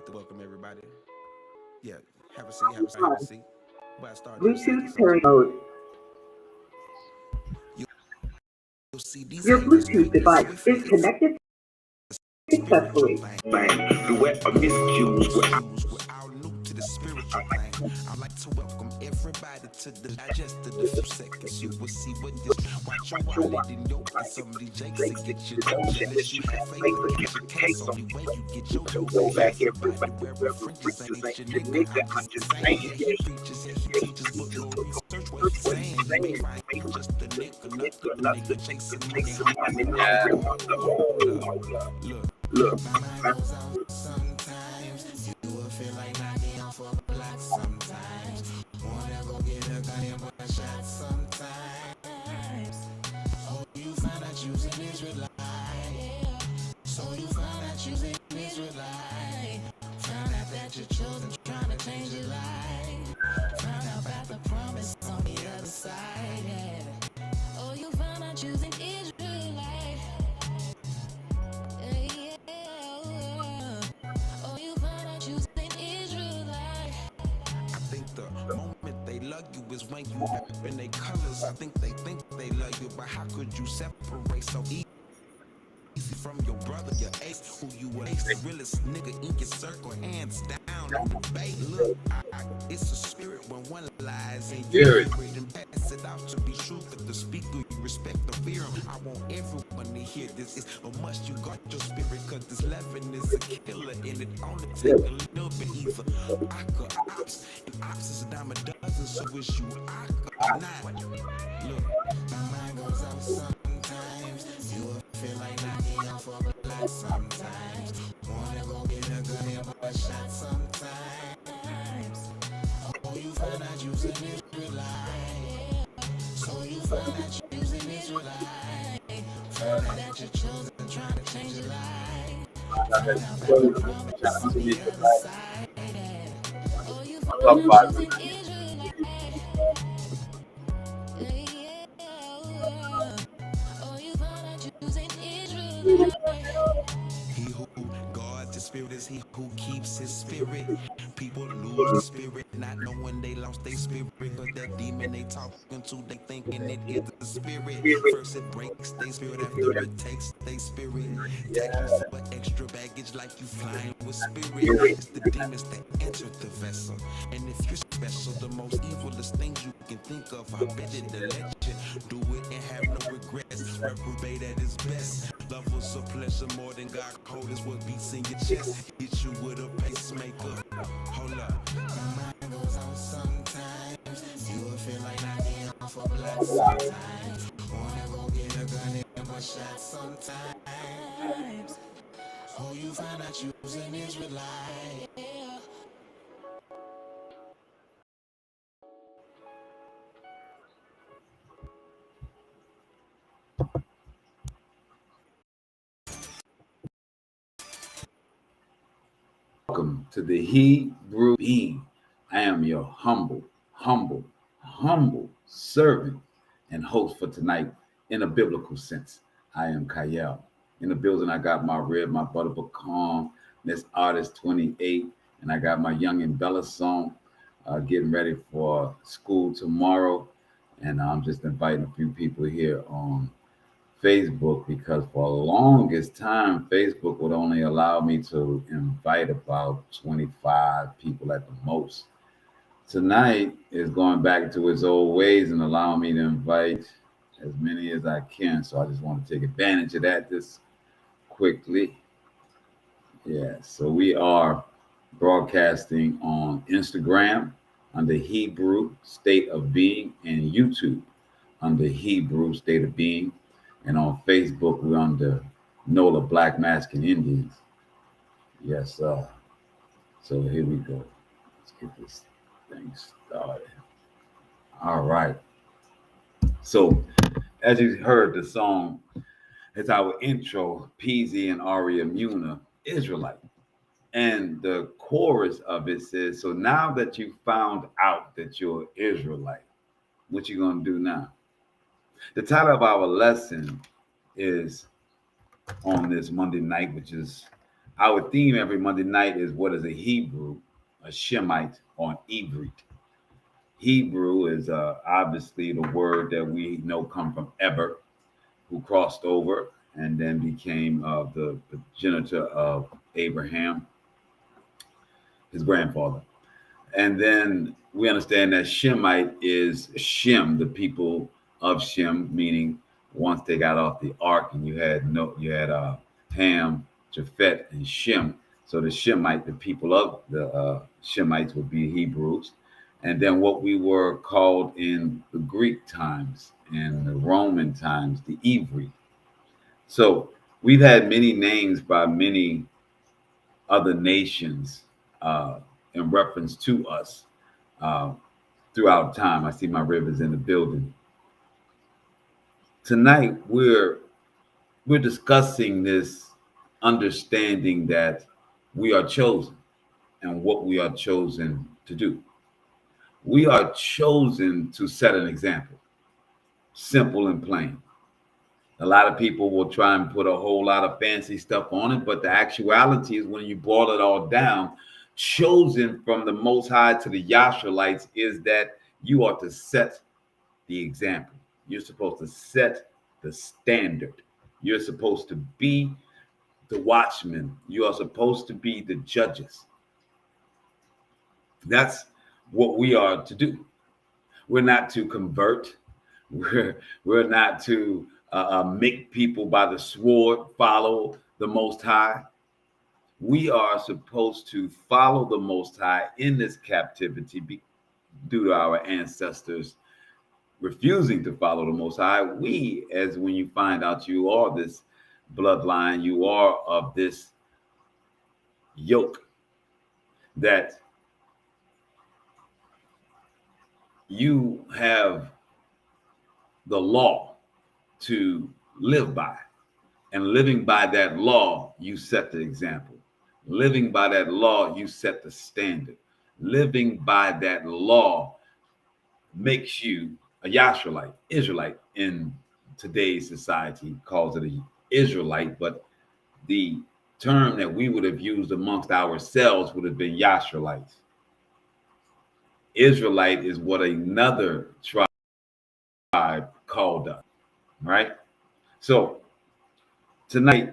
like to welcome everybody. Yeah, have a seat, have a seat. But I started to say Bluetooth this pairing mode. You'll see these Your haters Bluetooth quickly device swiftly. is connected Spiritual successfully. thing. Duet or miscues. We're all new to the spiritual thing. I like to welcome everybody to the digested a few seconds. You will see what this. Watch your wallet and your some of these jakes to get your dough. Unless you have faith to catch a case. Only way you get your dough back. Everybody wearing fringes ain't your nigga. I'm just saying. Yeah, he preaches and he teaches, but go research what he's saying. He may find you just a nigga, nothing nigga chasing money. Look. My mind goes out sometimes. You will feel like knocking off a block sometimes. Wanna go get a gun and one shot sometimes. Oh, you find out you's an Israelite. So you find out you's an Israelite. Found out that you're chosen, trying to change your life. Found out about the promise on the other side. Yeah. Oh, you found out you's an Israelite. Oh, you found out you's an Israelite. I think the moment they love you is when you up in their colors. I think they love you, but how could you separate so easy from your brother, your ace, who you were the realest nigga in your circle, hands down on the bay. Look, it's a spirit when one lies and you read and pass it out to be true. But the speaker, you respect the fear. I want everyone to hear this. It's a must you got your spirit, cause this loving is a killer, and it only take a little bit either. Ops, and ops is a dime a dozen, so it's you, Look, my mind goes out sometimes. You will feel like knocking off a block sometimes. Wanna go get a gun and one shot sometimes. Oh, you find out you's an Israelite. So you find out you's an Israelite. Found out that you're chosen, trying to change your life. Found out about the promise on the other side. Oh, you find out you's an Israelite. Oh, you found out you's an Israelite. He who guards the spirit is he who keeps his spirit. People lose the spirit, not knowing they lost their spirit. But that demon they talking to, they thinking it is the spirit. First it breaks their spirit, after it takes their spirit. Take you for extra baggage like you flying with spirit. It's the demons that enter the vessel. And if you're special, the most evilest things you can think of, I bet it to let you do it and have no regrets. Reprobate at its best. Love was a pleasure more than God cold is what beats in your chest. Hit you with a pacemaker. Hold up. My mind goes out sometimes. You will feel like knocking off a block sometimes. Wanna go get a gun and one shot sometimes. Oh, you find out you was an Israelite. Welcome to the Hebrew Being. I am your humble servant and host for tonight in a biblical sense. I am Kyle. In the building, I got my Red, my Butter Pecan, Miss Artist 28, and I got my Young and Bella song getting ready for school tomorrow. And I'm just inviting a few people here on Facebook because for the longest time, Facebook would only allow me to invite about 25 people at the most. Tonight is going back to its old ways and allowing me to invite as many as I can. So I just want to take advantage of that just quickly. Yeah, so we are broadcasting on Instagram under Hebrew State of Being and YouTube under Hebrew State of Being. And on Facebook, we're under NOLA Black Masking Indians. Yes, sir. So here we go. Let's get this thing started. All right. So as you heard the song, it's our intro, Peasy and Aria Muna, Israelite. And the chorus of it says, so now that you found out that you're Israelite, what you gonna do now? The title of our lesson is on this Monday night, which is Our theme every Monday night is what is a Hebrew, a Shemite, or an Ivryt. Hebrew is obviously the word that we know come from Eber, who crossed over and then became the progenitor of Abraham, his grandfather. And then we understand that Shemite is Shem, the people of Shem, meaning once they got off the ark, and you had Ham, Japhet, and Shem. So the Shemite, the people of the Shemites, would be Hebrews. And then what we were called in the Greek times and the Roman times, the Ivry. So we've had many names by many other nations in reference to us throughout time. I see my rivers in the building. Tonight we're discussing this understanding that we are chosen and what we are chosen to do. We are chosen to set an example, simple and plain. A lot of people will try and put a whole lot of fancy stuff on it, but the actuality is when you boil it all down, chosen from the Most High to the Yasharalites is that you are to set the example. You're supposed to set the standard. You're supposed to be the watchmen. You are supposed to be the judges. That's what we are to do. We're not to convert. We're not to make people by the sword follow the Most High. We are supposed to follow the Most High in this captivity due to our ancestors refusing to follow the Most High. We, as when you find out you are this bloodline, you are of this yoke that you have the law to live by. And living by that law, you set the example. Living by that law, you set the standard. Living by that law makes you a Yasharalite, Israelite. In today's society calls it an Israelite, but the term that we would have used amongst ourselves would have been Yasharalites. Israelite is what another tribe called us, right? So tonight,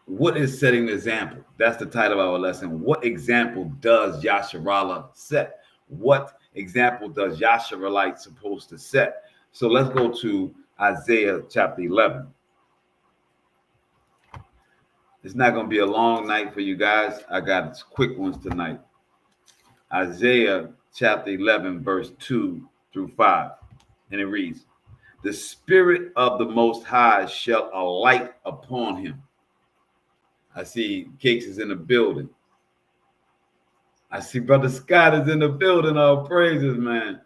what is setting the example? That's the title of our lesson. What example does Yasharallah set? What example does Yasharalite supposed to set? So let's go to Isaiah chapter 11. It's not going to be a long night for you guys. I got quick ones tonight. Isaiah chapter 11, verse 2 through 5. And it reads, "The Spirit of the Most High shall alight upon him." I see Cakes is in the building. I see Brother Scott is in the building. All praises, man.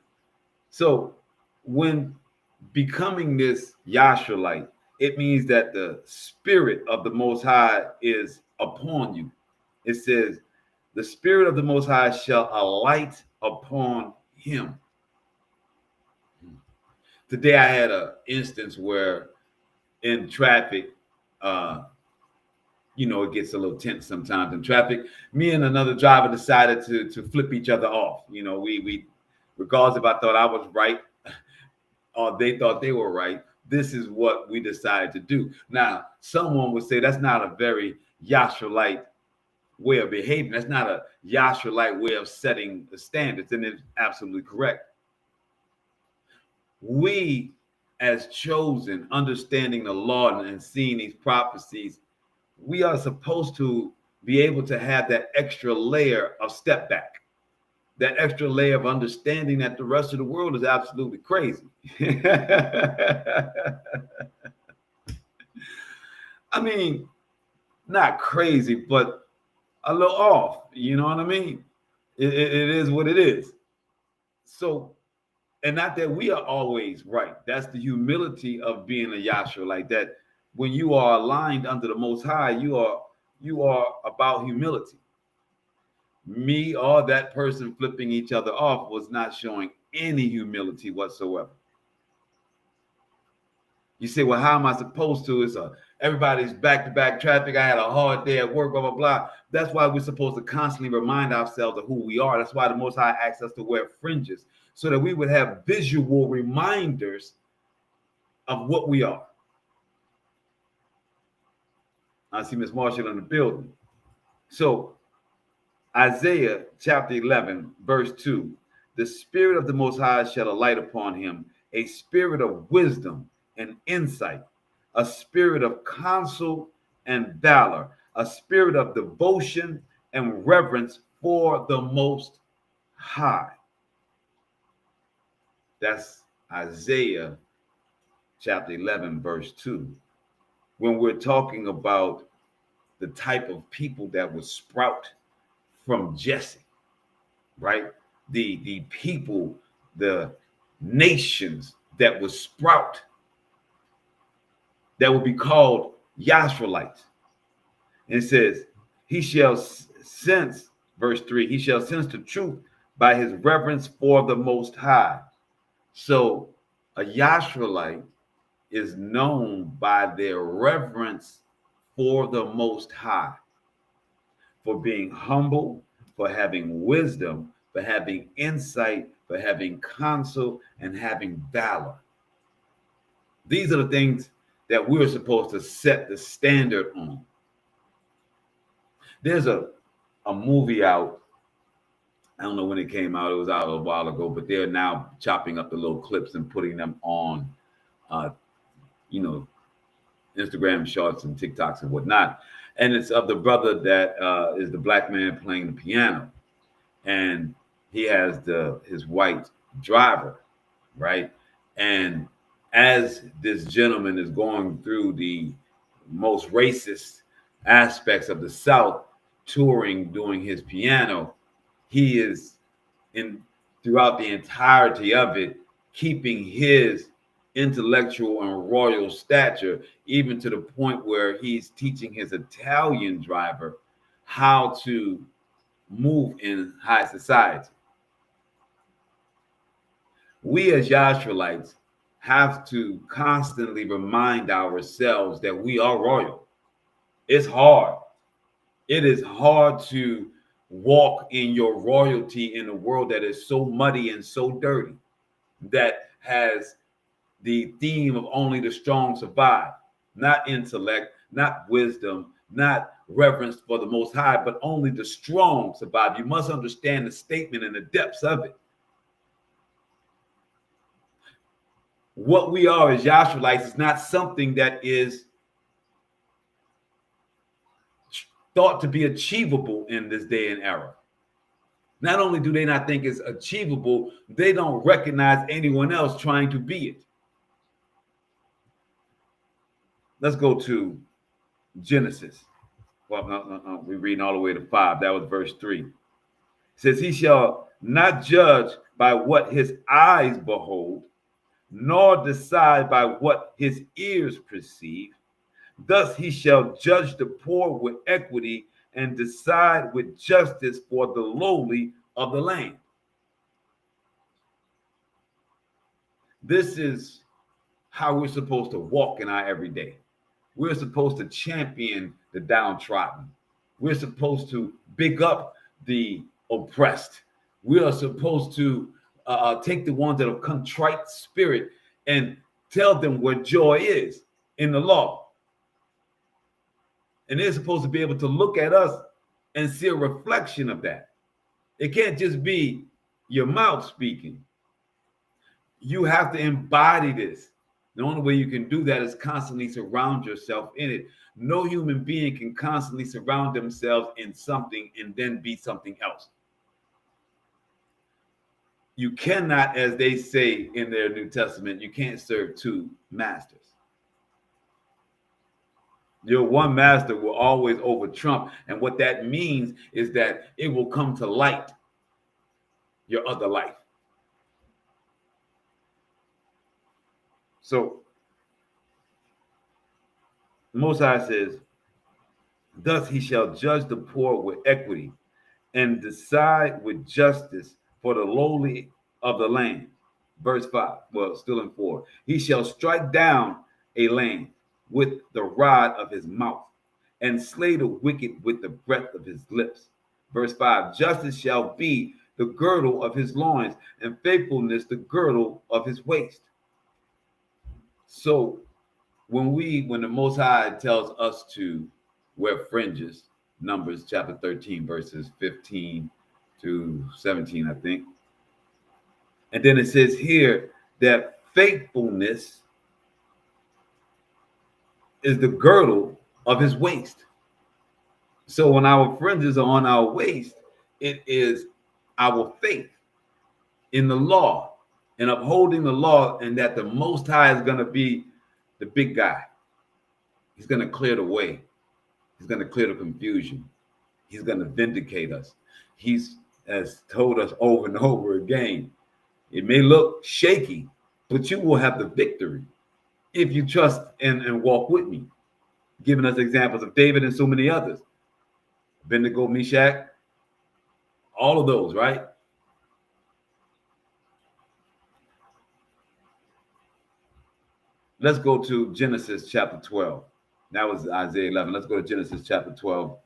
So when becoming this Yasharalite, it means that the Spirit of the Most High is upon you. It says, "The Spirit of the Most High shall alight upon him." Today I had an instance where in traffic, it gets a little tense sometimes in traffic. Me and another driver decided to flip each other off. We regardless if I thought I was right or they thought they were right, this is what we decided to do. Now, someone would say that's not a very Yasharalite way of behaving. That's not a Yasharalite way of setting the standards, and it's absolutely correct. We, as chosen, understanding the law and seeing these prophecies, we are supposed to be able to have that extra layer of step back, that extra layer of understanding that the rest of the world is absolutely crazy. I mean, not crazy, but a little off. You know what I mean? It is what it is. So, and not that we are always right. That's the humility of being a Yahshua, like that. When you are aligned under the Most High, you are about humility. Me or that person flipping each other off was not showing any humility whatsoever. You say, well, how am I supposed to? Everybody's back-to-back traffic. I had a hard day at work, blah, blah, blah. That's why we're supposed to constantly remind ourselves of who we are. That's why the Most High asks us to wear fringes, so that we would have visual reminders of what we are. I see Miss Marshall in the building. So Isaiah chapter 11, verse 2, the Spirit of the Most High shall alight upon him, a spirit of wisdom and insight, a spirit of counsel and valor, a spirit of devotion and reverence for the Most High. That's Isaiah chapter 11, verse 2. When we're talking about the type of people that would sprout from Jesse, right? The people, the nations that would sprout, that would be called Yasharalites. And it says, he shall sense, verse 3, he shall sense the truth by his reverence for the Most High. So a Yasharalite is known by their reverence for the Most High, for being humble, for having wisdom, for having insight, for having counsel, and having valor. These are the things that we're supposed to set the standard on. There's a movie out. I don't know when it came out. It was out a while ago, but they're now chopping up the little clips and putting them on, Instagram shorts and TikToks and whatnot. And it's of the brother that is the black man playing the piano. And he has his white driver, right? And as this gentleman is going through the most racist aspects of the South, touring, doing his piano, he is throughout the entirety of it, keeping his intellectual and royal stature, even to the point where he's teaching his Italian driver how to move in high society. We as Yasharalites have to constantly remind ourselves that we are royal. It's hard. It is hard to walk in your royalty in a world that is so muddy and so dirty, that has the theme of only the strong survive, not intellect, not wisdom, not reverence for the Most High, but only the strong survive. You must understand the statement and the depths of it. What we are as Yasharalites is not something that is thought to be achievable in this day and era. Not only do they not think it's achievable, they don't recognize anyone else trying to be it. Let's go to Genesis. Well, no. We're reading all the way to 5. That was verse 3. It says, he shall not judge by what his eyes behold, nor decide by what his ears perceive. Thus he shall judge the poor with equity and decide with justice for the lowly of the land. This is how we're supposed to walk in our everyday. We're supposed to champion the downtrodden. We're supposed to big up the oppressed. We are supposed to take the ones that have contrite spirit and tell them what joy is in the law. And they're supposed to be able to look at us and see a reflection of that. It can't just be your mouth speaking. You have to embody this. The only way you can do that is constantly surround yourself in it. No human being can constantly surround themselves in something and then be something else. You cannot, as they say in their New Testament, you can't serve two masters. Your one master will always over trump. And what that means is that it will come to light your other life. So the Most High says, thus he shall judge the poor with equity and decide with justice for the lowly of the land. Verse 5, well, still in 4. He shall strike down a land, with the rod of his mouth, and slay the wicked with the breath of his lips. Verse 5, justice shall be the girdle of his loins, and faithfulness the girdle of his waist. So when the Most High tells us to wear fringes, Numbers chapter 13, verses 15 to 17, I think. And then it says here that faithfulness is the girdle of his waist. So when our fringes are on our waist, it is our faith in the law and upholding the law, and that the Most High is going to be the big guy. He's going to clear the way. He's going to clear the confusion. He's going to vindicate us. He's has told us over and over again, it may look shaky, but you will have the victory if you trust and walk with me. Giving us examples of David and so many others. Abednego, Meshach, all of those, right? Let's go to Genesis chapter 12. That was Isaiah 11. Let's go to Genesis chapter 12.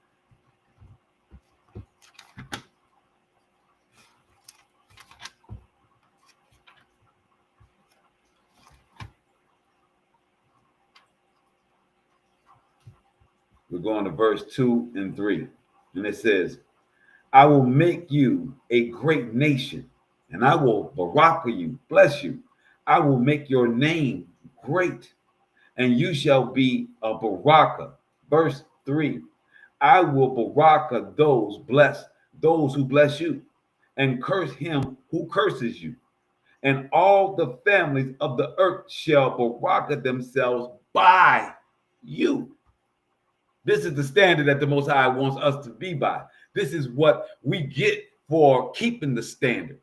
We're going to verse 2 and 3. And it says, I will make you a great nation, and I will baraka you, bless you. I will make your name great, and you shall be a baraka. Verse 3, I will baraka those who bless you, and curse him who curses you. And all the families of the earth shall baraka themselves by you. This is the standard that the Most High wants us to be by. This is what we get for keeping the standard.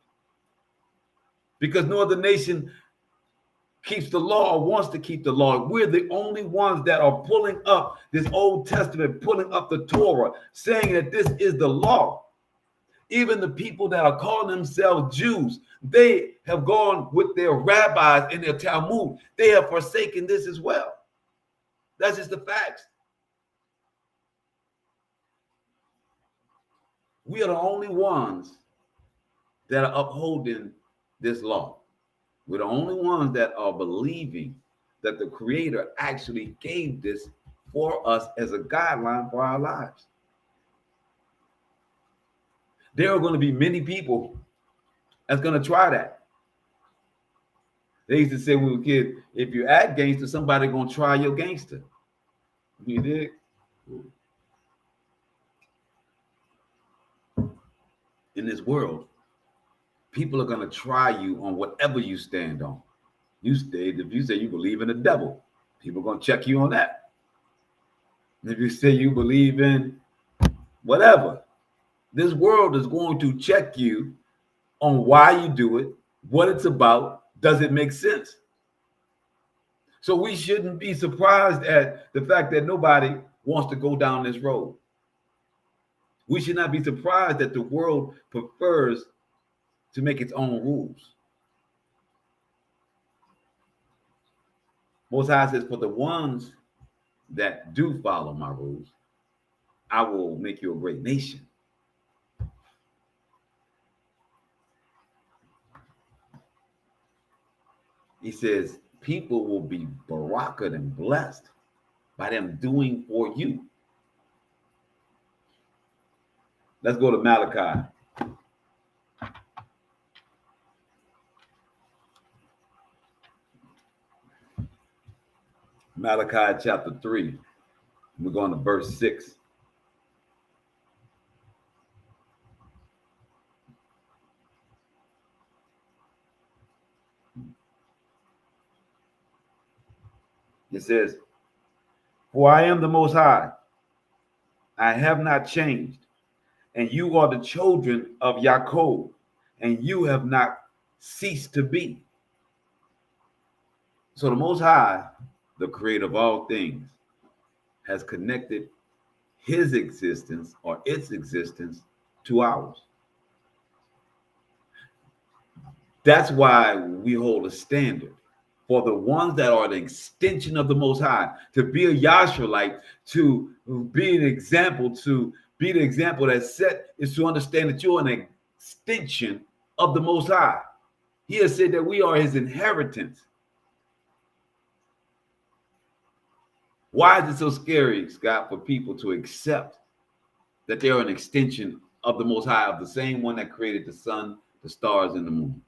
Because no other nation keeps the law or wants to keep the law. We're the only ones that are pulling up this Old Testament, pulling up the Torah, saying that this is the law. Even the people that are calling themselves Jews, they have gone with their rabbis in their Talmud. They have forsaken this as well. That's just the facts. We are the only ones that are upholding this law. We're the only ones that are believing that the Creator actually gave this for us as a guideline for our lives. There are going to be many people that's going to try that. They used to say when we were kids, if you act gangster, somebody going to try your gangster. You dig? In this world, people are going to try you on whatever you stand on. If you say you believe in the devil, people are going to check you on that. If you say you believe in whatever, this world is going to check you on why you do it, what it's about, does it make sense? So we shouldn't be surprised at the fact that nobody wants to go down this road. We should not be surprised that the world prefers to make its own rules. Most High says, for the ones that do follow my rules, I will make you a great nation. He says, people will be barakaed and blessed by them doing for you. Let's go to Malachi. Malachi chapter 3. We're going to verse 6. It says, for I am the Most High. I have not changed. And you are the children of Yaakov, and you have not ceased to be. So the Most High, the creator of all things, has connected his existence or its existence to ours. That's why we hold a standard for the ones that are the extension of the Most High, to be a Yasharalite, to be an example, to be the example that's set, is to understand that you're an extension of the Most High. He has said that we are his inheritance. Why is it so scary, Scott, for people to accept that they are an extension of the Most High, of the same one that created the sun, the stars, and the moon?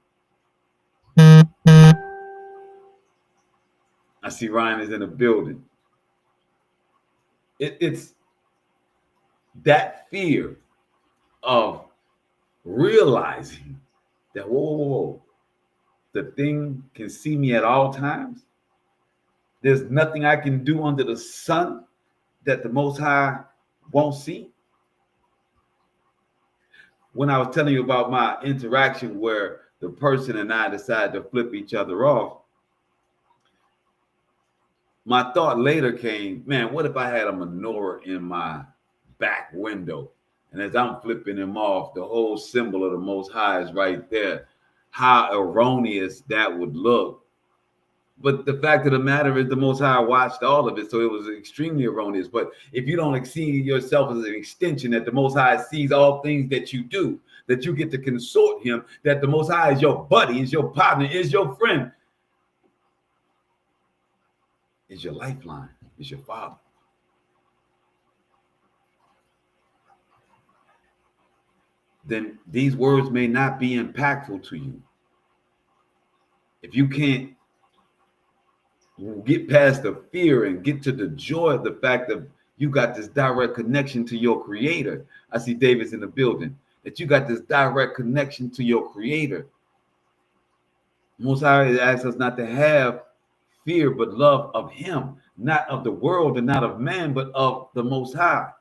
I see Ryan is in the building. It's that fear of realizing that, whoa, the thing can see me at all times. There's nothing I can do under the sun that the Most High won't see. When I was telling you about my interaction where the person and I decided to flip each other off, my thought later came, man, what if I had a menorah in my back window? And as I'm flipping him off, the whole symbol of the Most High is right there. How erroneous that would look. But the fact of the matter is the Most High watched all of it, so it was extremely erroneous. But if you don't see yourself as an extension, that the Most High sees all things that you do, that you get to consort him, that the Most High is your buddy, is your partner, is your friend, is your lifeline, is your father. Then these words may not be impactful to you. If you can't get past the fear and get to the joy of the fact that you got this direct connection to your creator. I see David's in the building, that you got this direct connection to your creator. Most High asks us not to have fear, but love of him, not of the world and not of man, but of the Most High.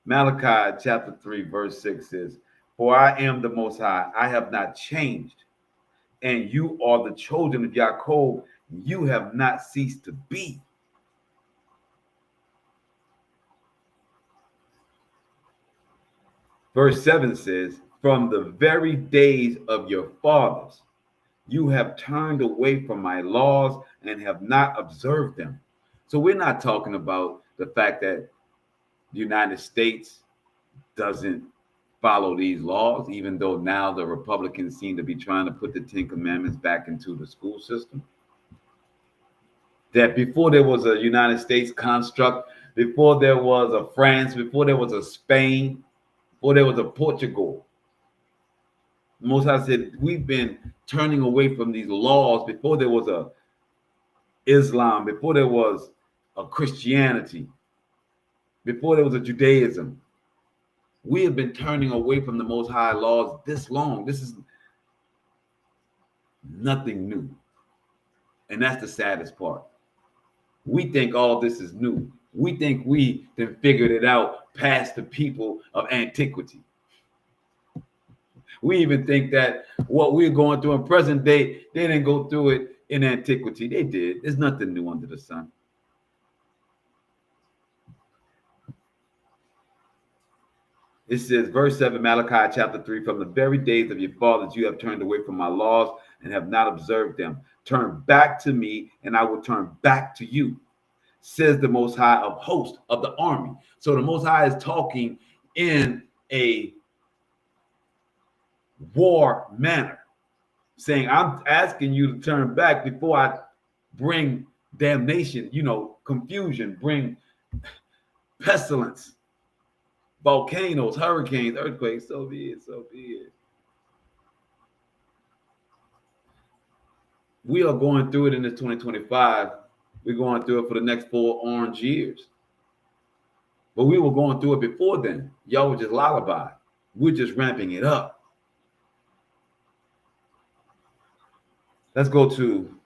Malachi chapter 3, verse 6 says, "For I am the Most High, I have not changed, and you are the children of Yaakov, you have not ceased to be." Verse 7 says, "From the very days of your fathers, you have turned away from my laws and have not observed them." So we're not talking about the fact that the United States doesn't follow these laws, even though now the Republicans seem to be trying to put the 10 Commandments back into the school system. That before there was a United States construct, before there was a France, before there was a Spain, before there was a Portugal, Most High said, we've been turning away from these laws before there was a Islam, before there was a Christianity, before there was a Judaism. We have been turning away from the Most High laws this long. This is nothing new. And that's the saddest part. We think all this is new. We think we then figured it out past the people of antiquity. We even think that what we're going through in present day, they didn't go through it in antiquity. They did. There's nothing new under the sun. It says, verse 7, Malachi chapter 3, "From the very days of your fathers, you have turned away from my laws and have not observed them. Turn back to me, and I will turn back to you, says the Most High of hosts, of the army." So the Most High is talking in a war manner, saying, I'm asking you to turn back before I bring damnation, confusion, bring pestilence, volcanoes, hurricanes, earthquakes. So be it, so be it. We are going through it in this 2025. We're going through it for the next 4 orange years. But we were going through it before then. Y'all were just lullaby. We're just ramping it up. Let's go to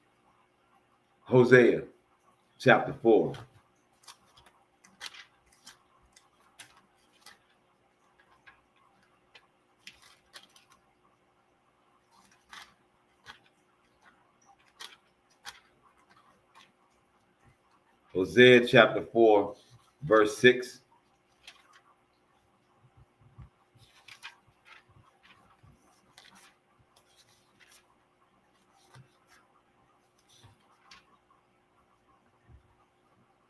Hosea chapter 4. Hosea chapter 4, verse 6.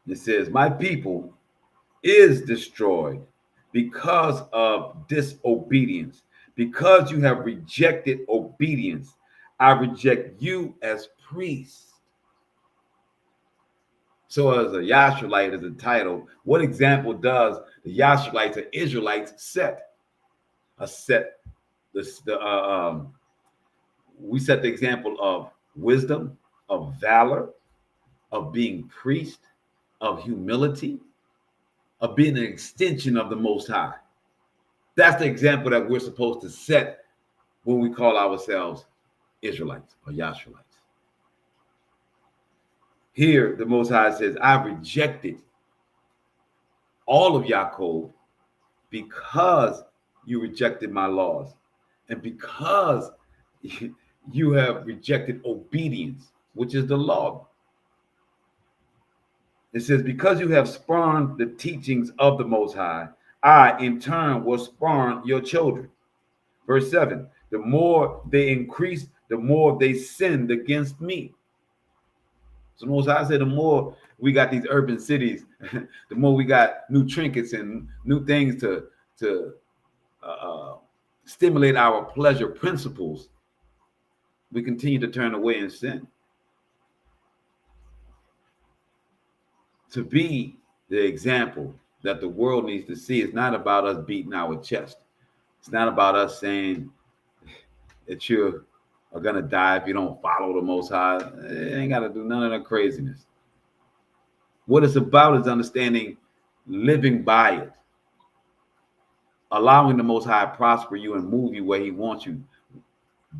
It says, my people is destroyed because of disobedience. Because you have rejected obedience, I reject you as priests. So as a Yasharalite is entitled, what example does the Yasharalites or Israelites set? We set the example of wisdom, of valor, of being priest, of humility, of being an extension of the Most High. That's the example that we're supposed to set when we call ourselves Israelites or Yasharalites. Here, the Most High says, I rejected all of Yaakov because you rejected my laws and because you have rejected obedience, which is the law. It says, because you have spurned the teachings of the Most High, I in turn will spurn your children. Verse 7, the more they increased, the more they sinned against me. So the Most High said, the more we got these urban cities, the more we got new trinkets and new things to stimulate our pleasure principles, we continue to turn away and sin. To be the example that the world needs to see, it's not about us beating our chest. It's not about us saying that you are going to die if you don't follow the Most High. It ain't got to do none of that craziness. What it's about is understanding living by it, allowing the Most High to prosper you and move you where he wants you,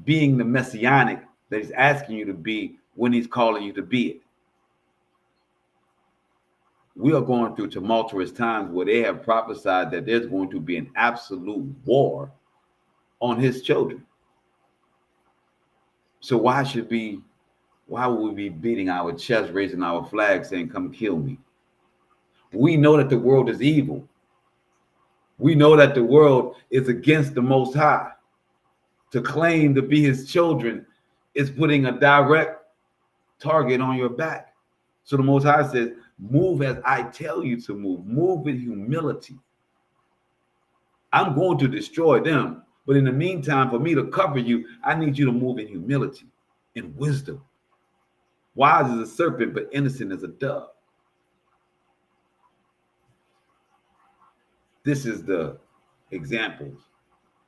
being the messianic that he's asking you to be when he's calling you to be it. We are going through tumultuous times where they have prophesied that there's going to be an absolute war on his children. So why would we be beating our chest, raising our flag, saying, come kill me? We know that the world is evil. We know that the world is against the Most High. To claim to be his children is putting a direct target on your back. So the Most High says, move as I tell you to move. Move with humility. I'm going to destroy them. But in the meantime, for me to cover you, I need you to move in humility, in wisdom. Wise as a serpent, but innocent as a dove. This is the examples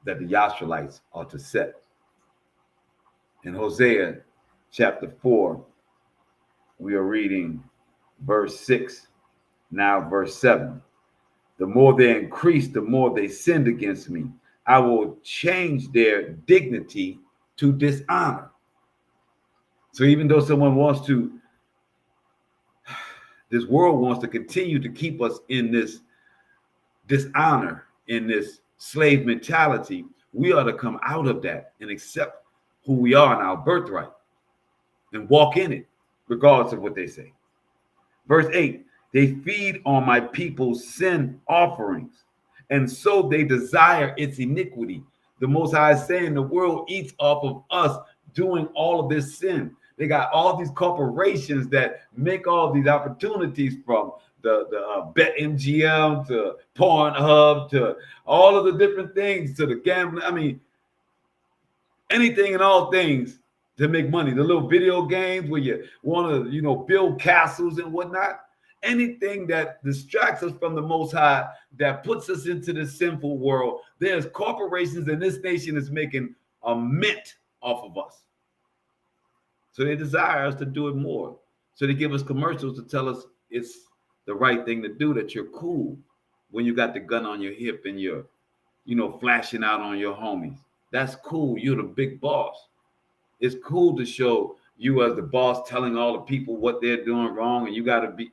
that the Yasharalites are to set. In Hosea chapter 4, we are reading verse 6, now verse 7. The more they increased, the more they sinned against me. I will change their dignity to dishonor. So even though someone wants to, this world wants to continue to keep us in this dishonor, in this slave mentality, we ought to come out of that and accept who we are and our birthright and walk in it, regardless of what they say. Verse 8, they feed on my people's sin offerings, and so they desire its iniquity. The Most High is saying the world eats off of us doing all of this sin. They got all these corporations that make all these opportunities, from the BetMGM to Pornhub to all of the different things, to the gambling. I mean, anything and all things to make money. The little video games where you want to, build castles and whatnot. Anything that distracts us from the Most High, that puts us into the sinful world. There's corporations in this nation is making a mint off of us. So they desire us to do it more. So they give us commercials to tell us it's the right thing to do, that you're cool when you got the gun on your hip and you're, flashing out on your homies. That's cool. You're the big boss. It's cool to show you as the boss telling all the people what they're doing wrong, and you got to be.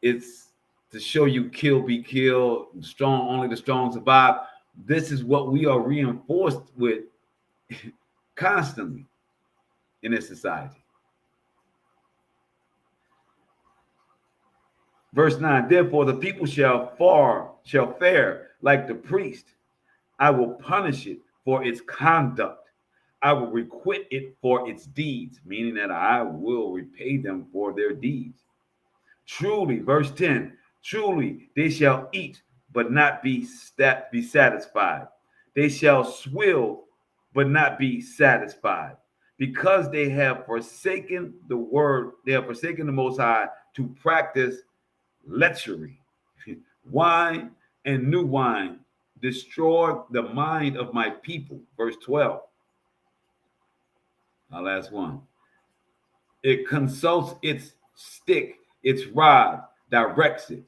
It's to show you kill, be killed, strong, only the strong survive. This is what we are reinforced with constantly in this society. Verse 9, therefore the people shall fare like the priest. I will punish it for its conduct. I will requite it for its deeds, meaning that I will repay them for their deeds. Truly, verse 10, truly they shall eat, but not be satisfied. They shall swill, but not be satisfied. Because they have forsaken the word, they have forsaken the Most High to practice lechery. Wine and new wine destroy the mind of my people. Verse 12. Our last one. It consults its stick, its rod directs it.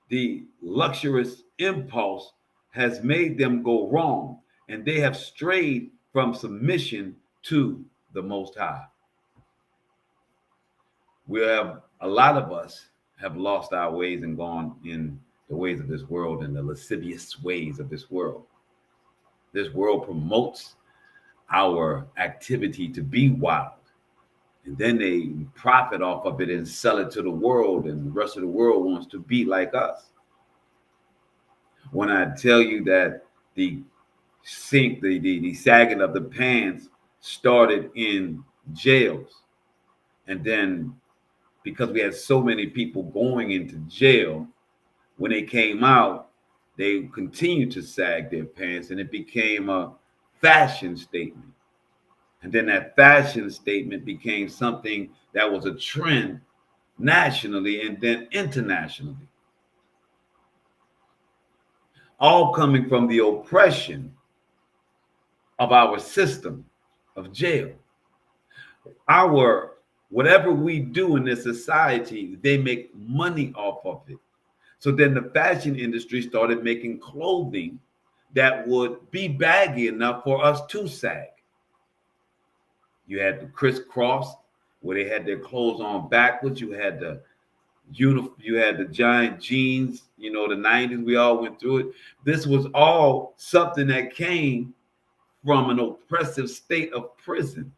The luxurious impulse has made them go wrong, and they have strayed from submission to the Most High. We have a lot of us have lost our ways and gone in the ways of this world and the lascivious ways of this world. This world promotes our activity to be wild. And then they profit off of it and sell it to the world, and the rest of the world wants to be like us. When I tell you that the sagging of the pants started in jails, and then because we had so many people going into jail, when they came out, they continued to sag their pants, and it became a fashion statement. And then that fashion statement became something that was a trend nationally and then internationally. All coming from the oppression of our system of jail. Whatever we do in this society, they make money off of it. So then the fashion industry started making clothing that would be baggy enough for us to sag. You had the crisscross, where they had their clothes on backwards. You had the giant jeans, the 90s, we all went through it. This was all something that came from an oppressive state of prison.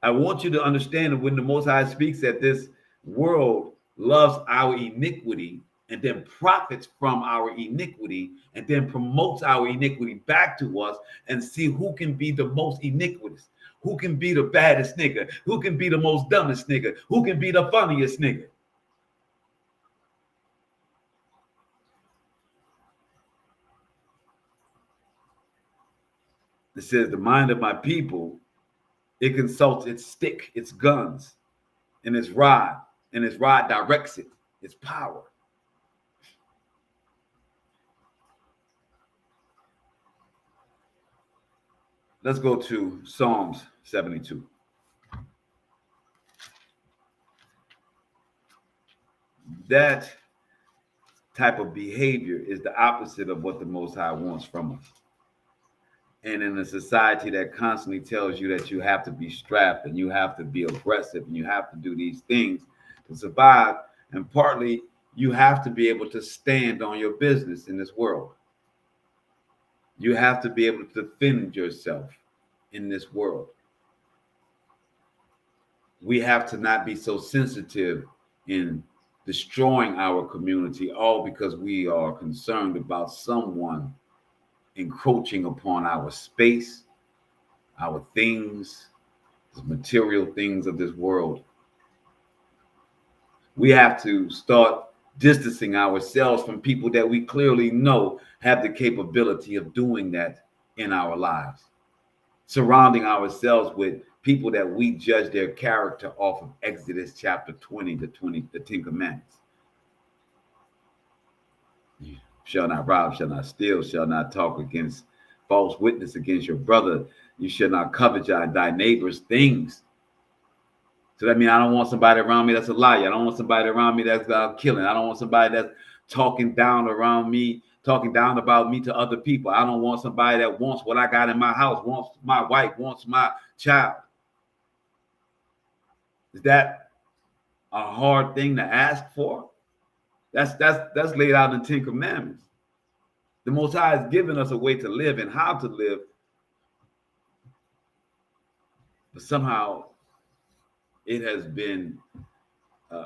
I want you to understand that when the Most High speaks that this world loves our iniquity and then profits from our iniquity and then promotes our iniquity back to us, and see who can be the most iniquitous, who can be the baddest nigga, who can be the most dumbest nigga, who can be the funniest nigga. It says the mind of my people, it consults its stick, its guns, and its rod directs it, its power. Let's go to Psalms 72. That type of behavior is the opposite of what the Most High wants from us. And in a society that constantly tells you that you have to be strapped and you have to be aggressive and you have to do these things to survive, and partly you have to be able to stand on your business in this world. You have to be able to defend yourself in this world. We have to not be so sensitive in destroying our community, all because we are concerned about someone encroaching upon our space, our things, the material things of this world. We have to start distancing ourselves from people that we clearly know have the capability of doing that in our lives. Surrounding ourselves with people that we judge their character off of Exodus chapter 20, the 10 commandments. You shall not rob, shall not steal, shall not talk against false witness against your brother. You shall not covet thy neighbor's things. So that means I don't want somebody around me that's a liar. I don't want somebody around me that's killing. I don't want somebody that's talking down around me, talking down about me to other people. I don't want somebody that wants what I got in my house, wants my wife, wants my child. Is that a hard thing to ask for? That's laid out in the 10 commandments. The Most High has given us a way to live and how to live, but somehow it has been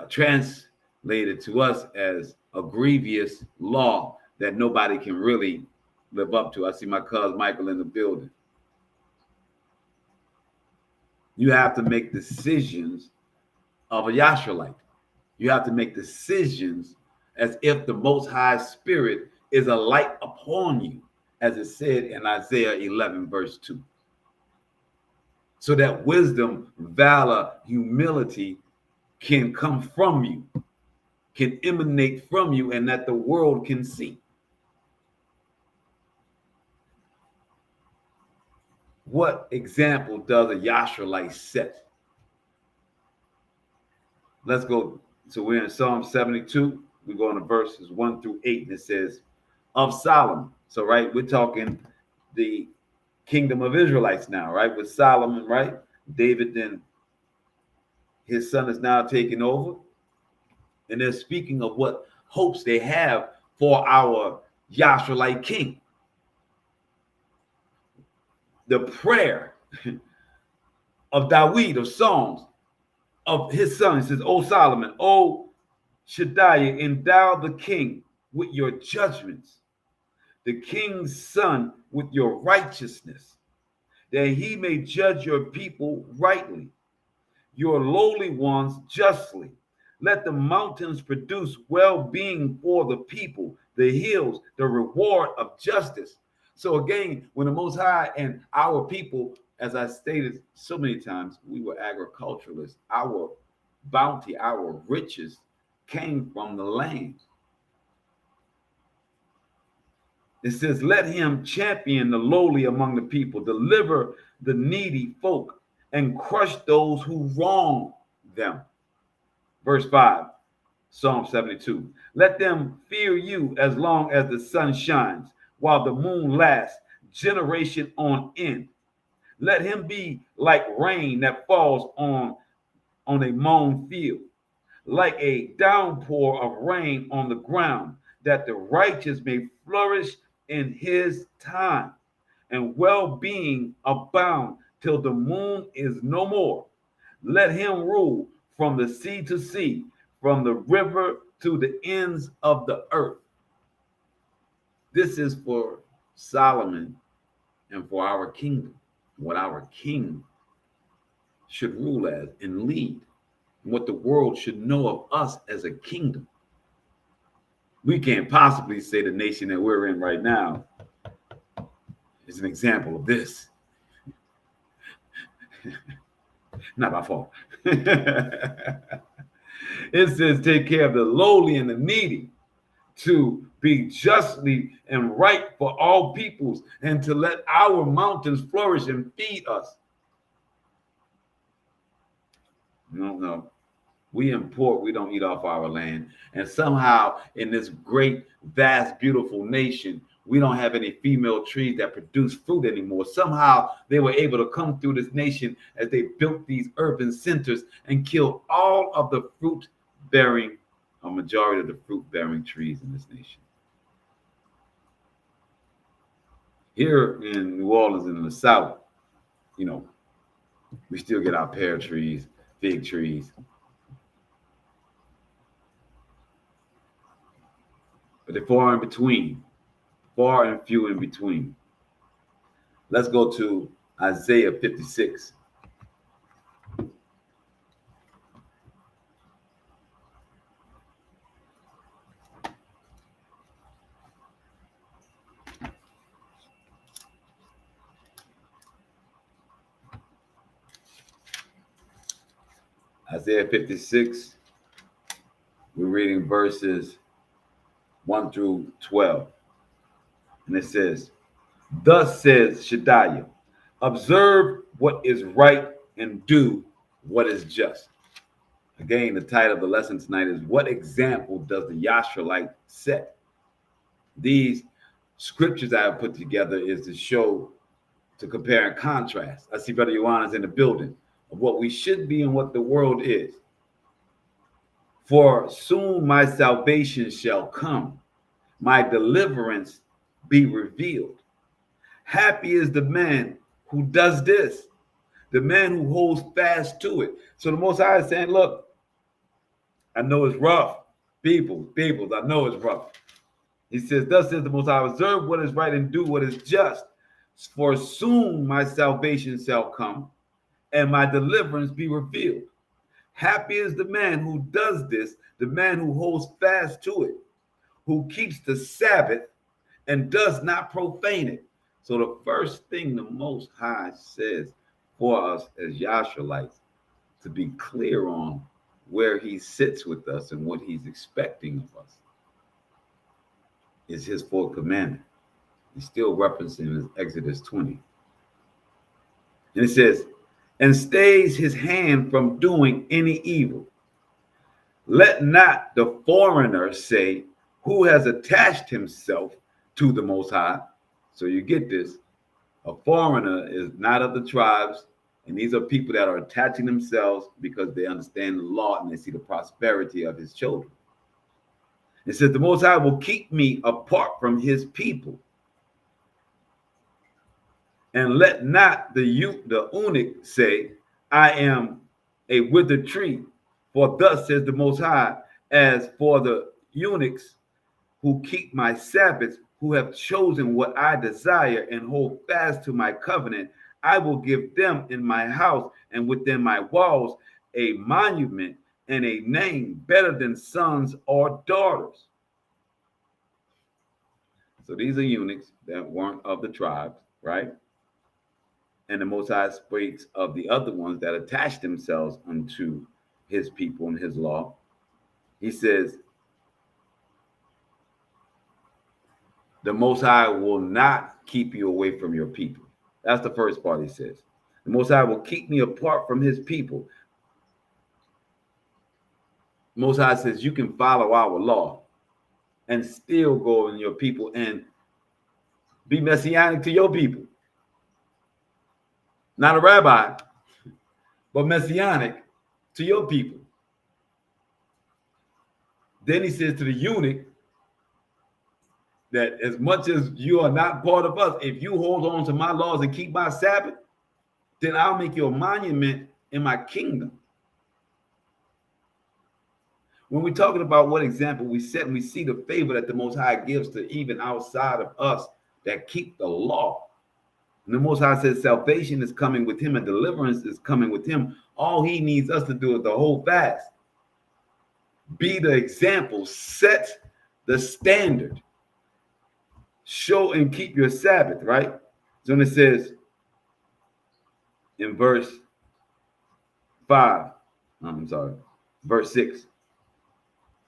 translated to us as a grievous law that nobody can really live up to. I see my cousin Michael in the building. You have to make decisions of a Yasharalite. You have to make decisions as if the Most High Spirit is a light upon you, as it said in Isaiah 11, verse 2. So that wisdom, valor, humility can come from you, can emanate from you, and that the world can see. What example does a Yasharalite set? Let's go. So we're in Psalm 72. We go into verses 1 through 8, and it says, of Solomon. So, right, we're talking the kingdom of Israelites now, right? With Solomon, right? David, then his son is now taking over. And they're speaking of what hopes they have for our Yasharalite king. The prayer of Deut, of Psalms, of his son. He says, O Solomon, O Shaddai, endow the king with your judgments, the king's son with your righteousness, that he may judge your people rightly, your lowly ones justly. Let the mountains produce well-being for the people, the hills, the reward of justice. So again, when the Most High and our people, as I stated so many times, we were agriculturalists. Our bounty, our riches came from the land. It says, let him champion the lowly among the people, deliver the needy folk, and crush those who wrong them. Verse 5, Psalm 72. Let them fear you as long as the sun shines, while the moon lasts, generation on end. Let him be like rain that falls on a mown field, like a downpour of rain on the ground, that the righteous may flourish in his time, and well-being abound till the moon is no more. Let him rule from the sea to sea, from the river to the ends of the earth. This is for Solomon and for our kingdom, what our king should rule as and lead, and what the world should know of us as a kingdom. We can't possibly say the nation that we're in right now is an example of this. Not my fault. It says, take care of the lowly and the needy, to be justly and right for all peoples, and to let our mountains flourish and feed us. No. We import, we don't eat off our land. And somehow in this great, vast, beautiful nation, we don't have any female trees that produce fruit anymore. Somehow they were able to come through this nation as they built these urban centers and kill all of the fruit-bearing, a majority of the fruit-bearing trees in this nation. Here in New Orleans in the South, we still get our pear trees, fig trees. But they're far in between, far and few in between. Let's go to Isaiah 56. Isaiah 56, we're reading verses 1 through 12. And it says, thus says Shaddai, observe what is right and do what is just. Again, the title of the lesson tonight is, what example does the Yasharalite set? These scriptures I have put together is to compare and contrast. I see Brother Yohanan is in the building, of what we should be and what the world is. For soon my salvation shall come, my deliverance be revealed. Happy is the man who does this, the man who holds fast to it. So the Most High is saying, look, I know it's rough. People, I know it's rough. He says, thus says the Most High, observe what is right and do what is just. For soon my salvation shall come, and my deliverance be revealed. Happy is the man who does this, the man who holds fast to it, who keeps the Sabbath and does not profane it. So the first thing the Most High says for us as Yasharalites to be clear on where he sits with us and what he's expecting of us is his fourth commandment. He's still referencing Exodus 20. And it says, and stays his hand from doing any evil. Let not the foreigner say, who has attached himself to the Most High. So you get this. A foreigner is not of the tribes, and these are people that are attaching themselves because they understand the law and they see the prosperity of his children. It says, the Most High will keep me apart from his people. And let not the eunuch say, I am a withered tree. For thus says the Most High, as for the eunuchs who keep my Sabbaths, who have chosen what I desire and hold fast to my covenant, I will give them in my house and within my walls a monument and a name better than sons or daughters. So these are eunuchs that weren't of the tribes, right? And the Most High speaks of the other ones that attach themselves unto his people and his law. He says, the Most High will not keep you away from your people. That's the first part he says. The Most High will keep me apart from his people. Most High says you can follow our law and still go in your people and be messianic to your people. Not a rabbi, but messianic to your people. Then he says to the eunuch that as much as you are not part of us, if you hold on to my laws and keep my Sabbath, then I'll make you a monument in my kingdom. When we're talking about what example we set, and we see the favor that the Most High gives to even outside of us that keep the law. And the Most High says salvation is coming with him and deliverance is coming with him. All he needs us to do is to hold fast. Be the example, set the standard. Show and keep your Sabbath, right? So when it says in verse 6.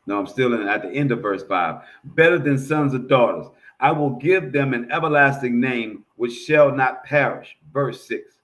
No, I'm still at the end of verse 5. Better than sons or daughters. I will give them an everlasting name which shall not perish. Verse 6.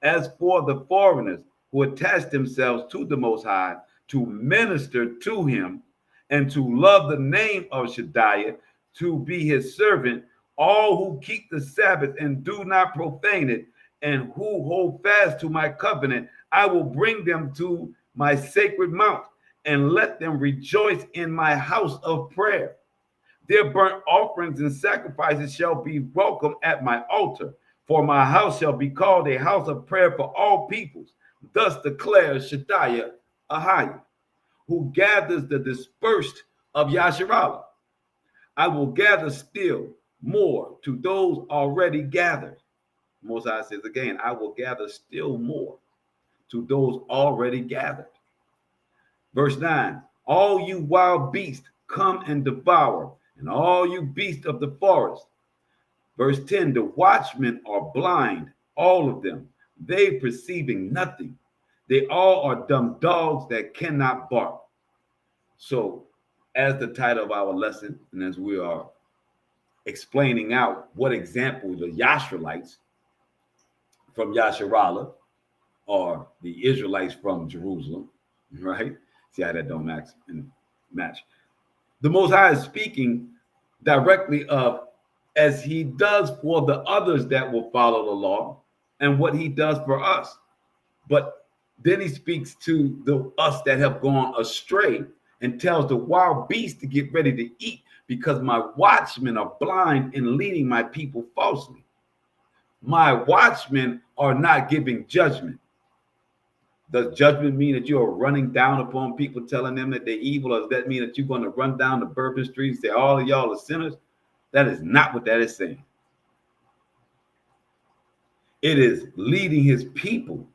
As for the foreigners who attach themselves to the Most High to minister to him and to love the name of Shaddai, to be his servant, all who keep the Sabbath and do not profane it, and who hold fast to my covenant, I will bring them to my sacred mount and let them rejoice in my house of prayer. Their burnt offerings and sacrifices shall be welcome at my altar, for my house shall be called a house of prayer for all peoples. Thus declares Shaddai Ahai, who gathers the dispersed of Yasharalites. I will gather still more to those already gathered. Mosiah says again, I will gather still more to those already gathered. Verse 9, all you wild beasts come and devour, and all you beasts of the forest. Verse 10, the watchmen are blind, all of them, they perceiving nothing. They all are dumb dogs that cannot bark. So, as the title of our lesson, and as we are explaining out what example the Yasharalites from Yasharallah or the Israelites from Jerusalem, right? See how that don't match. The Most High is speaking directly of as he does for the others that will follow the law and what he does for us. But then he speaks to us that have gone astray and tells the wild beasts to get ready to eat because my watchmen are blind and leading my people falsely. My watchmen are not giving judgment. Does judgment mean that you are running down upon people telling them that they're evil? Or does that mean that you're going to run down the Bourbon Street and say all of y'all are sinners? That is not what that is saying. It is leading his people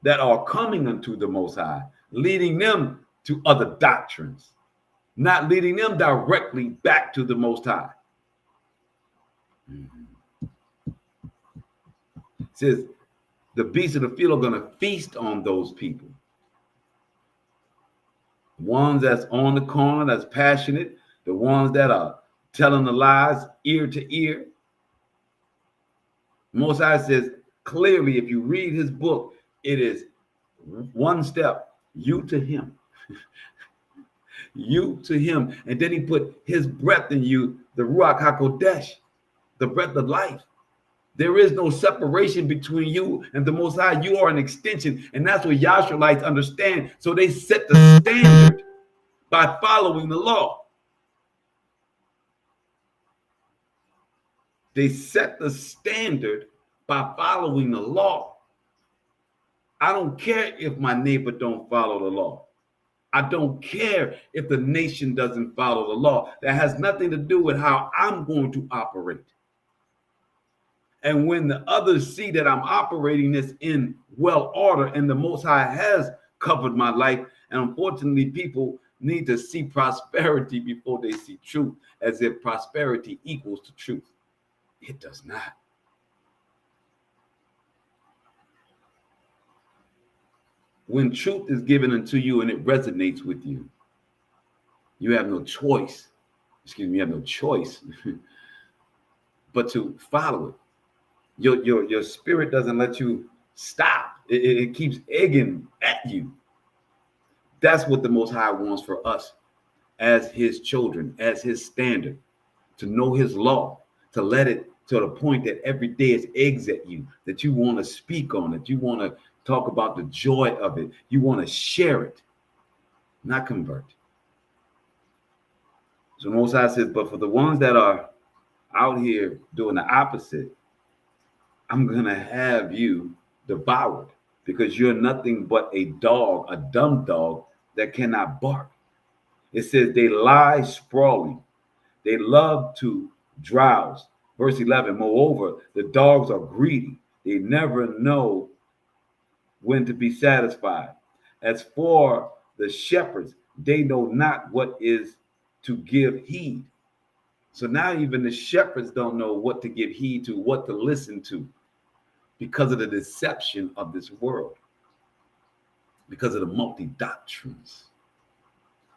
that are coming unto the Most High, leading them to other doctrines, not leading them directly back to the Most High. It says the beasts of the field are going to feast on those people. Ones that's on the corner, that's passionate, the ones that are telling the lies ear to ear. Most High says clearly, if you read his book, it is one step, you to him. You to him. And then he put his breath in you, the Ruach HaKodesh, the breath of life. There is no separation between you and the Most High. You are an extension. And that's what Yasharalites understand. So they set the standard by following the law. They set the standard by following the law. I don't care if my neighbor don't follow the law. I don't care if the nation doesn't follow the law. That has nothing to do with how I'm going to operate. And when the others see that I'm operating this in well order and the Most High has covered my life, and unfortunately people need to see prosperity before they see truth, as if prosperity equals to truth. It does not. When truth is given unto you and it resonates with you, you have no choice. You have no choice but to follow it. Your spirit doesn't let you stop. It keeps egging at you. That's what the Most High wants for us as his children, as his standard, to know his law, to let it to the point that every day it eggs at you, that you want to speak on it, you want to talk about the joy of it, you want to share it, not convert. So Most High says, but for the ones that are out here doing the opposite, I'm going to have you devoured, because you're nothing but a dog, a dumb dog that cannot bark. It says they lie sprawling. They love to drowse. Verse 11, moreover, the dogs are greedy. They never know when to be satisfied. As for the shepherds, they know not what is to give heed. So now even the shepherds don't know what to give heed to, what to listen to, because of the deception of this world, because of the multi-doctrines,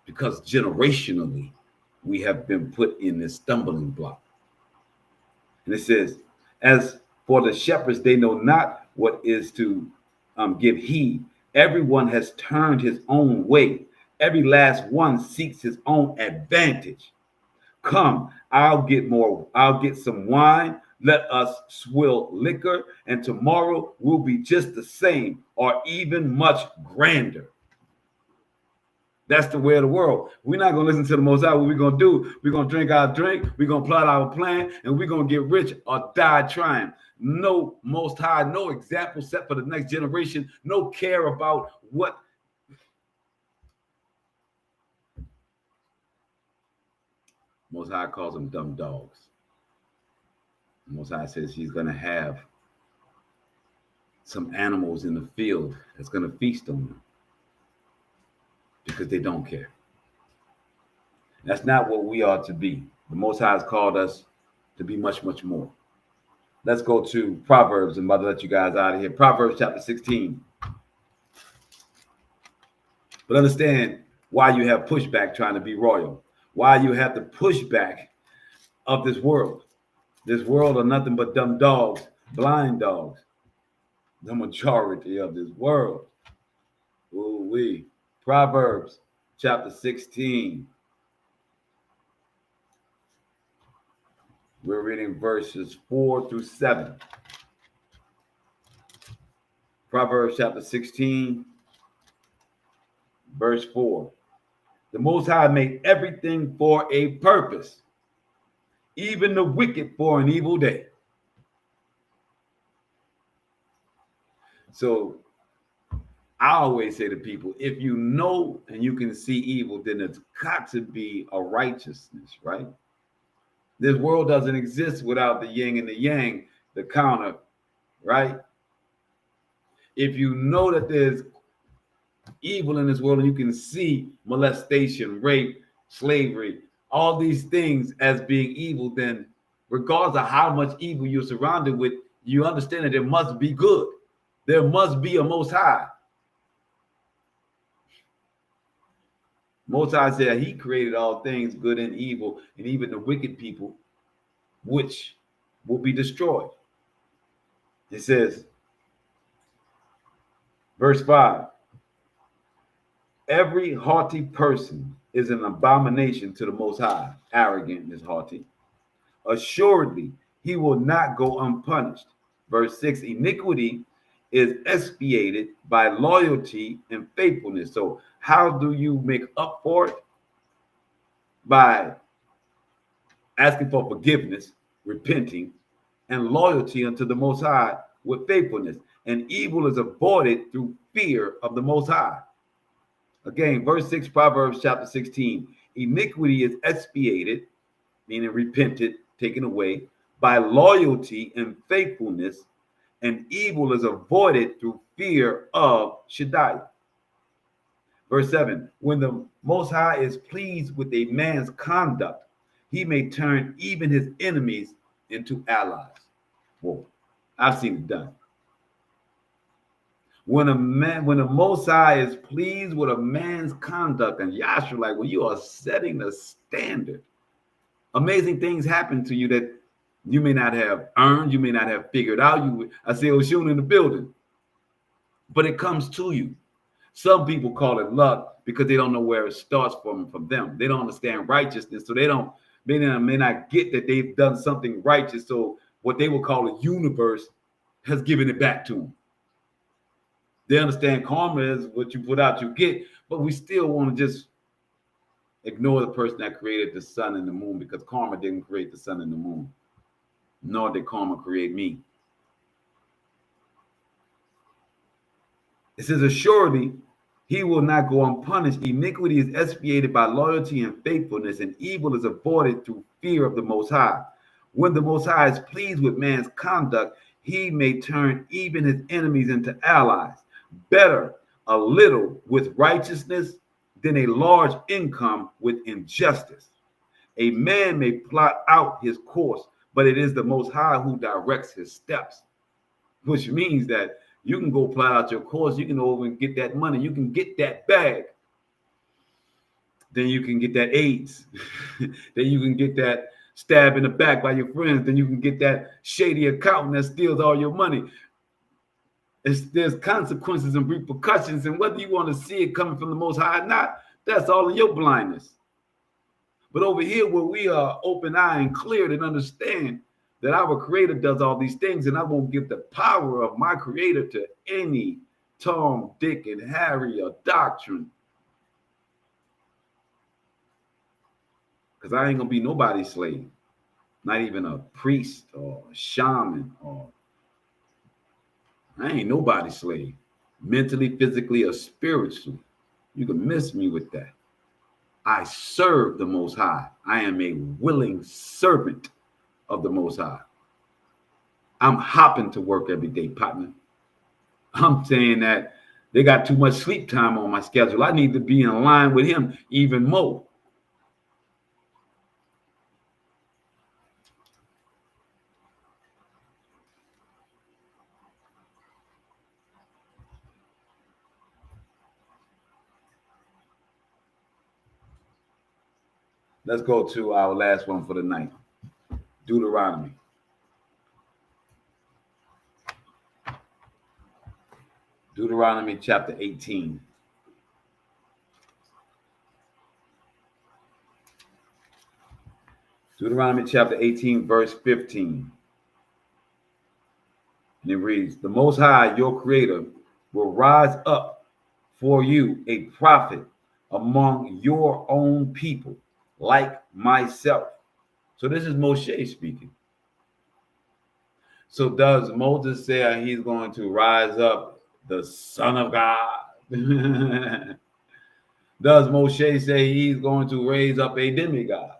because generationally we have been put in this stumbling block. And it says, as for the shepherds, they know not what is to give heed. Everyone has turned his own way. Every last one seeks his own advantage. Come, I'll get some wine. Let us swill liquor, and tomorrow will be just the same or even much grander. That's the way of the world. We're not going to listen to the Most High. What we're going to do, we're going to drink our drink, we're going to plot our plan, and we're going to get rich or die trying. No Most High, no example set for the next generation, no care about what. Most High calls them dumb dogs. Most High says he's going to have some animals in the field that's going to feast on them because they don't care. That's not what we are to be. The Most High has called us to be much, much more. Let's go to Proverbs. I'm about to let you guys out of here. Proverbs chapter 16. But understand why you have pushback trying to be royal. Why you have the pushback of this world. This world are nothing but dumb dogs, blind dogs. The majority of this world. Ooh-wee. Proverbs chapter 16. We're reading verses 4 through 7. Proverbs chapter 16, verse 4. The Most High made everything for a purpose, even the wicked for an evil day. So I always say to people, if you know and you can see evil, then it's got to be a righteousness, right? This world doesn't exist without the yin and the yang, the counter, right? If you know that there's evil in this world and you can see molestation, rape, slavery, all these things as being evil, then regardless of how much evil you're surrounded with, you understand that there must be good. There must be a Most High. Most High said he created all things, good and evil, and even the wicked people, which will be destroyed. It says, verse 5, every haughty person is an abomination to the Most High. Arrogant is haughty. Assuredly, he will not go unpunished. Verse 6, iniquity is expiated by loyalty and faithfulness. So how do you make up for it? By asking for forgiveness, repenting, and loyalty unto the Most High with faithfulness. And evil is avoided through fear of the Most High. Again, verse 6, Proverbs chapter 16. Iniquity is expiated, meaning repented, taken away, by loyalty and faithfulness, and evil is avoided through fear of Shaddai. Verse 7, when the Most High is pleased with a man's conduct, he may turn even his enemies into allies. Whoa, I've seen it done. When the Most High is pleased with a man's conduct, and Yasharalites, when you are setting the standard, amazing things happen to you that you may not have earned, you may not have figured out. I see Oshun in the building, but it comes to you. Some people call it luck because they don't know where it starts from them. They don't understand righteousness, so they may not get that they've done something righteous. So what they would call a universe has given it back to them. They understand karma is what you put out, you get, but we still want to just ignore the person that created the sun and the moon, because karma didn't create the sun and the moon, nor did karma create me. It says, assuredly, he will not go unpunished. Iniquity is expiated by loyalty and faithfulness, and evil is avoided through fear of the Most High. When the Most High is pleased with man's conduct, he may turn even his enemies into allies. Better a little with righteousness than a large income with injustice. A man may plot out his course, but it is the Most High who directs his steps, which means that you can go plot out your course, you can go over and get that money, you can get that bag, then you can get that AIDS, then you can get that stab in the back by your friends, then you can get that shady accountant that steals all your money. There's consequences and repercussions, and whether you want to see it coming from the Most High or not, that's all in your blindness. But over here, where we are open-eyed and clear and understand that our Creator does all these things, and I won't give the power of my Creator to any Tom, Dick, and Harry or doctrine, because I ain't gonna be nobody's slave, not even a priest or a shaman, or I ain't nobody's slave, mentally, physically, or spiritually. You can miss me with that. I serve the Most High. I am a willing servant of the Most High. I'm hopping to work every day, partner. I'm saying that they got too much sleep time on my schedule. I need to be in line with him even more. Let's go to our last one for the night. Deuteronomy. Deuteronomy chapter 18. Deuteronomy chapter 18, verse 15. And it reads, the Most High, your Creator, will rise up for you a prophet among your own people, like myself. So this is Moshe speaking. So does Moses say he's going to rise up the Son of God? Does Moshe say he's going to raise up a demigod?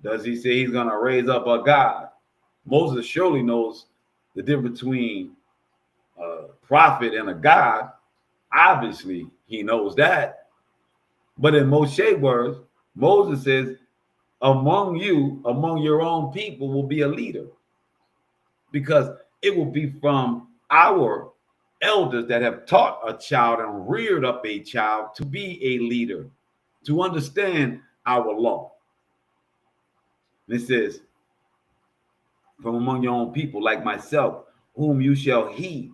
Does he say he's going to raise up a God? Moses surely knows the difference between prophet and a God, obviously he knows that. But in Moshe's words, Moses says, among you, among your own people, will be a leader, because it will be from our elders that have taught a child and reared up a child to be a leader, to understand our law. And it says, from among your own people, like myself, whom you shall heed.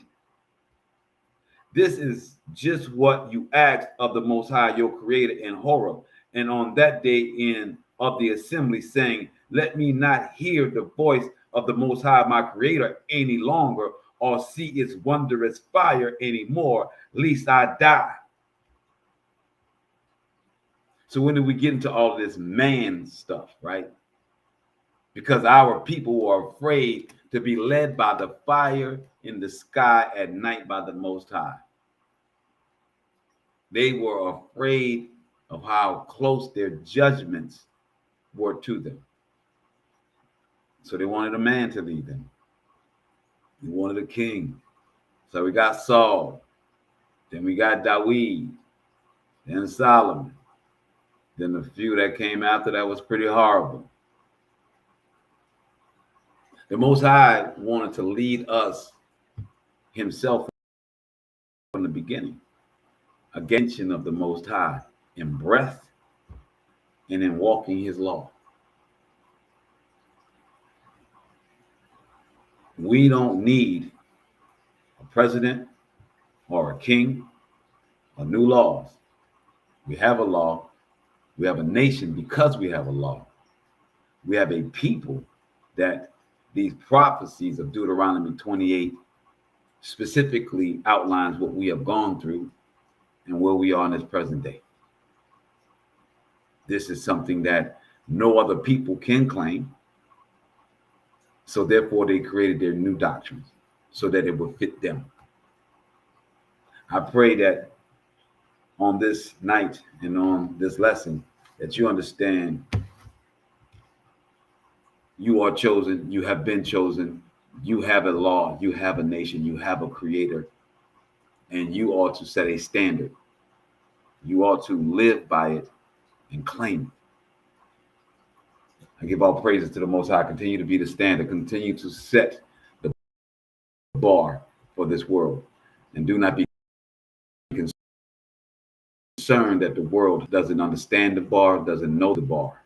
This is just what you asked of the Most High, your Creator, in Horeb, and on that day in of the assembly, saying, let me not hear the voice of the Most High, my Creator, any longer, or see its wondrous fire anymore, lest I die. So when do we get into all this man stuff, right? Because our people were afraid to be led by the fire in the sky at night by the Most High. They were afraid of how close their judgments were to them. So they wanted a man to lead them. They wanted a king. So we got Saul. Then we got Deut. Then Solomon. Then the few that came after that was pretty horrible. The Most High wanted to lead us himself from the beginning. A mention of the Most High in breath and in walking his law. We don't need a president or a king or new laws. We have a law. We have a nation because we have a law. We have a people that these prophecies of Deuteronomy 28 specifically outlines what we have gone through and where we are in this present day. This is something that no other people can claim. So therefore, they created their new doctrines so that it would fit them. I pray that on this night and on this lesson that you understand you are chosen, you have been chosen, you have a law, you have a nation, you have a creator, and you ought to set a standard. You ought to live by it and claim it. I give all praises to the Most High. Continue to be the standard. Continue to set the bar for this world. And do not be concerned that the world doesn't understand the bar, doesn't know the bar.